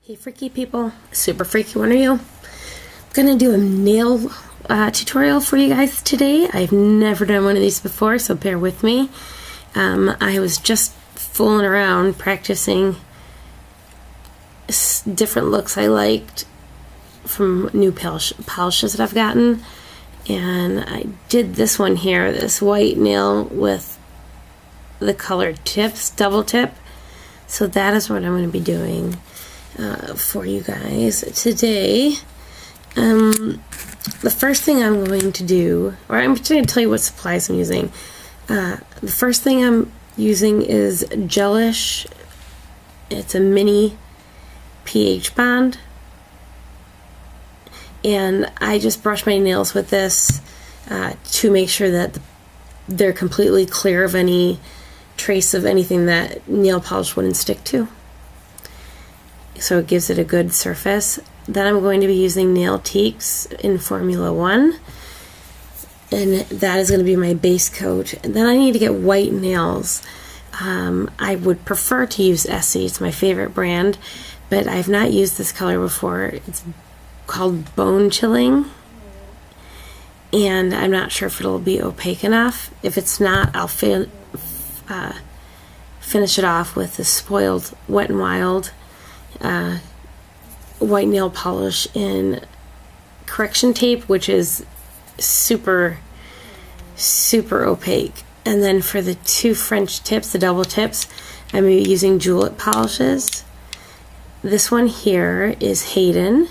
Hey freaky people, super freaky one of you. I'm gonna do a nail tutorial for you guys today. I've never done one of these before, so bear with me. I was just fooling around practicing different looks I liked from new polishes that I've gotten, and I did this one here, this white nail with the colored tips, double tip. So that is what I'm going to be doing for you guys today. The first thing I'm going to do, or I'm just going to tell you what supplies I'm using. The first thing I'm using is Gelish. It's a mini pH bond, and I just brush my nails with this to make sure that they're completely clear of any trace of anything that nail polish wouldn't stick to. So it gives it a good surface. Then I'm going to be using Nail Teaks in Formula 1, and that is going to be my base coat. And then I need to get white nails. I would prefer to use Essie, it's my favorite brand, but I've not used this color before. It's called Bone Chilling, and I'm not sure if it'll be opaque enough. If it's not, I'll finish it off with the Spoiled Wet n Wild white nail polish in correction tape, which is super opaque. And then for the two French tips, the double tips, I'm using Julep polishes. This one here is Hayden.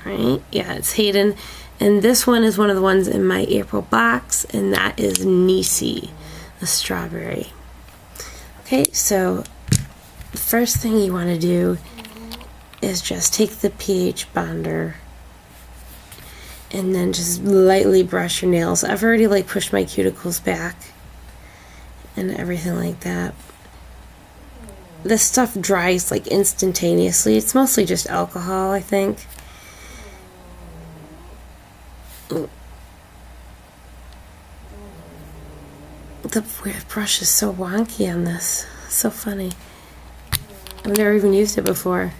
Right? Yeah, it's Hayden. And this one is one of the ones in my April box, and that is Nisi, the strawberry. Okay, so the first thing you want to do is just take the pH bonder and then just lightly brush your nails. I've already pushed my cuticles back and everything like that. This stuff dries instantaneously. It's mostly just alcohol, I think. The brush is so wonky on this. So funny. I've never even used it before.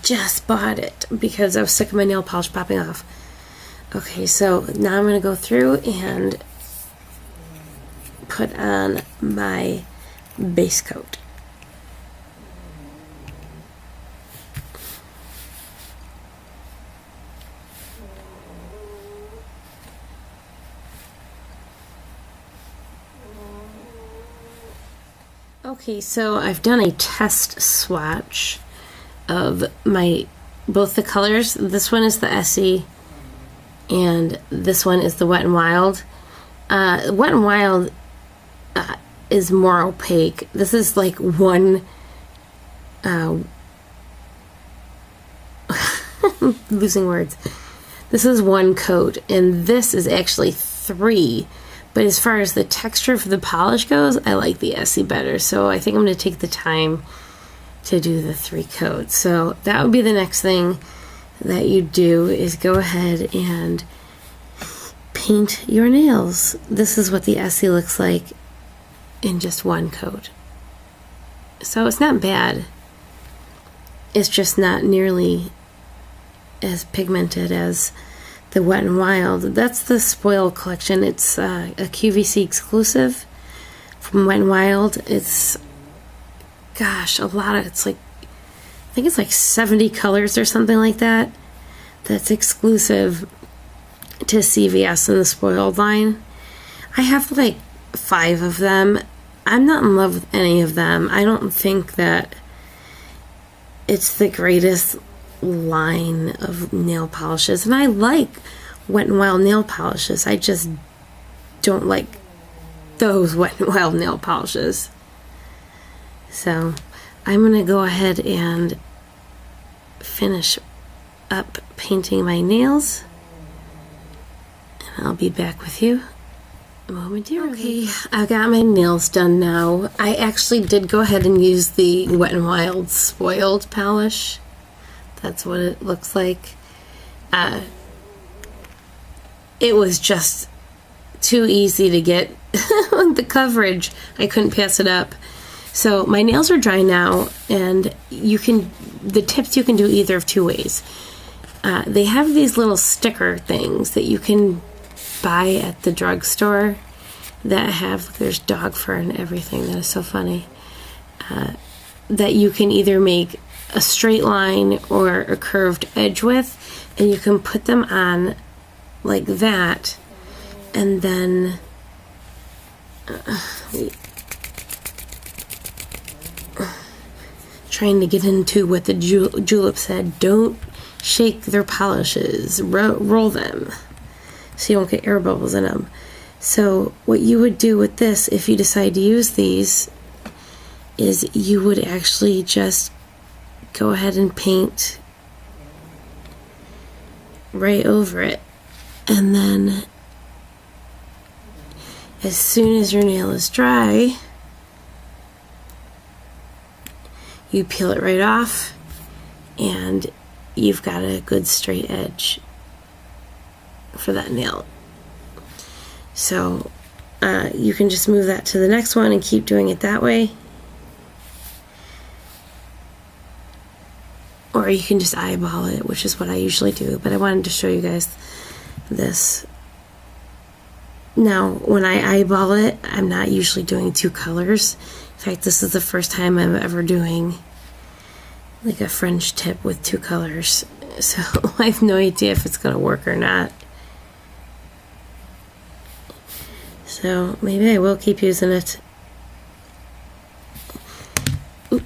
Just bought it because I was sick of my nail polish popping off. Okay, so now I'm going to go through and put on my base coat. Okay, so I've done a test swatch of both the colors. This one is the Essie, and this one is the Wet n Wild. Wet n Wild is more opaque. This is one losing words. This is one coat, and this is actually 3. But as far as the texture for the polish goes, I like the Essie better. So I think I'm going to take the time to do the 3 coats. So that would be the next thing that you do, is go ahead and paint your nails. This is what the Essie looks like in just 1 coat. So it's not bad. It's just not nearly as pigmented as the Wet n Wild. That's the Spoiled collection. It's a QVC exclusive from Wet n Wild. It's, gosh, a lot of, I think it's 70 colors or something like that. That's exclusive to CVS in the Spoiled line. I have 5 of them. I'm not in love with any of them. I don't think that it's the greatest line of nail polishes, and I like Wet n Wild nail polishes. I just don't like those Wet n Wild nail polishes. So I'm gonna go ahead and finish up painting my nails, and I'll be back with you momentarily. Okay, I've got my nails done now. I actually did go ahead and use the Wet n Wild Spoiled polish. That's what it looks like. It was just too easy to get the coverage. I couldn't pass it up. So my nails are dry now, and the tips you can do either of two ways. They have these little sticker things that you can buy at the drugstore that have, there's dog fur and everything. That is so funny. That you can either make a straight line or a curved edge with, and you can put them on like that, and then trying to get into what the Julep said, don't shake their polishes, roll them so you won't get air bubbles in them. So what you would do with this, if you decide to use these, is you would actually just go ahead and paint right over it, and then as soon as your nail is dry, you peel it right off, and you've got a good straight edge for that nail. So you can just move that to the next one and keep doing it that way. Or you can just eyeball it, which is what I usually do, but I wanted to show you guys this. Now, when I eyeball it, I'm not usually doing two colors. In fact, this is the first time I'm ever doing like a French tip with two colors. So I have no idea if it's going to work or not. So maybe I will keep using it. Oop.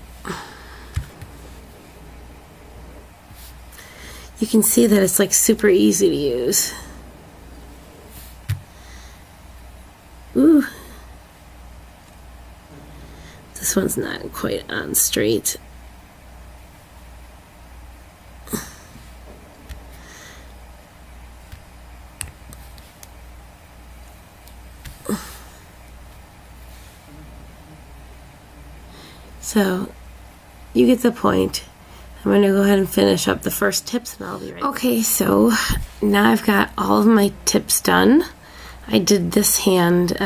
You can see that it's like super easy to use. Ooh. This one's not quite on straight. So, you get the point. I'm going to go ahead and finish up the first tips and I'll be right back. Okay, so now I've got all of my tips done. I did this hand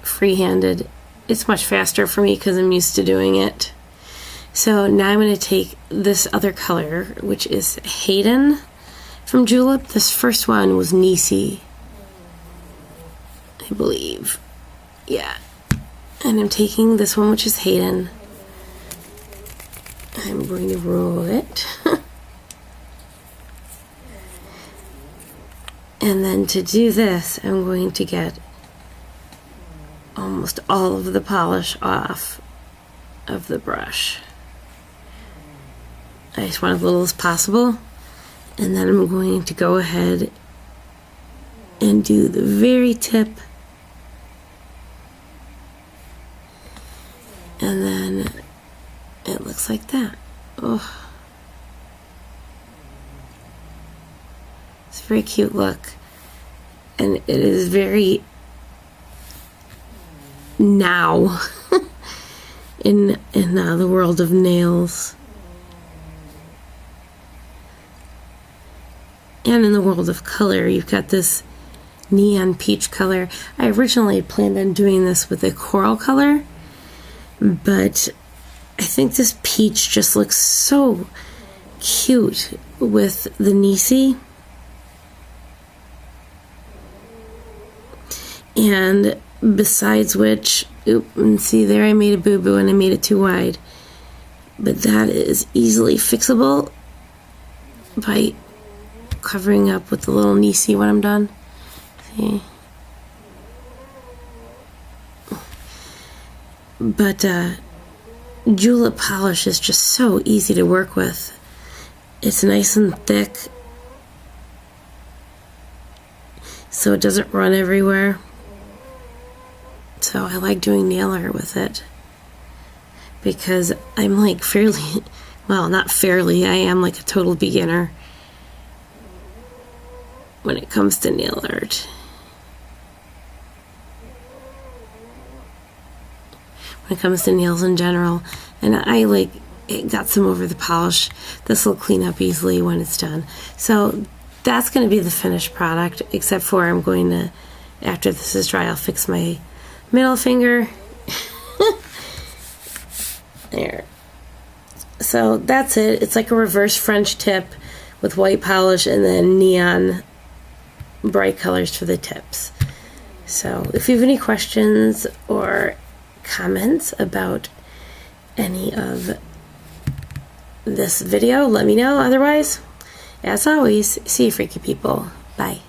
free-handed. It's much faster for me because I'm used to doing it. So now I'm going to take this other color, which is Hayden from Julep. This first one was Nisi, I believe. Yeah. And I'm taking this one, which is Hayden. I'm going to roll it. And then to do this, I'm going to get almost all of the polish off of the brush. I just want as little as possible. And then I'm going to go ahead and do the very tip. And then it looks like that. Oh. It's a very cute look. And it is very now in the world of nails. And in the world of color, you've got this neon peach color. I originally planned on doing this with a coral color, but I think this peach just looks so cute with the Nisi. And besides which, and see there I made a boo-boo and I made it too wide. But that is easily fixable by covering up with the little Nisi when I'm done. See? But Julep polish is just so easy to work with. It's nice and thick, so it doesn't run everywhere. So I like doing nail art with it because I'm like fairly, well, not fairly, I am like a total beginner when it comes to nail art. When it comes to nails in general. And I like it, got some over the polish. This will clean up easily when it's done. So that's going to be the finished product, except for I'm going to, after this is dry, I'll fix my middle finger. There. So that's it. It's like a reverse French tip with white polish and then neon bright colors for the tips. So if you have any questions or comments about any of this video, let me know. Otherwise, as always, see you freaky people. Bye.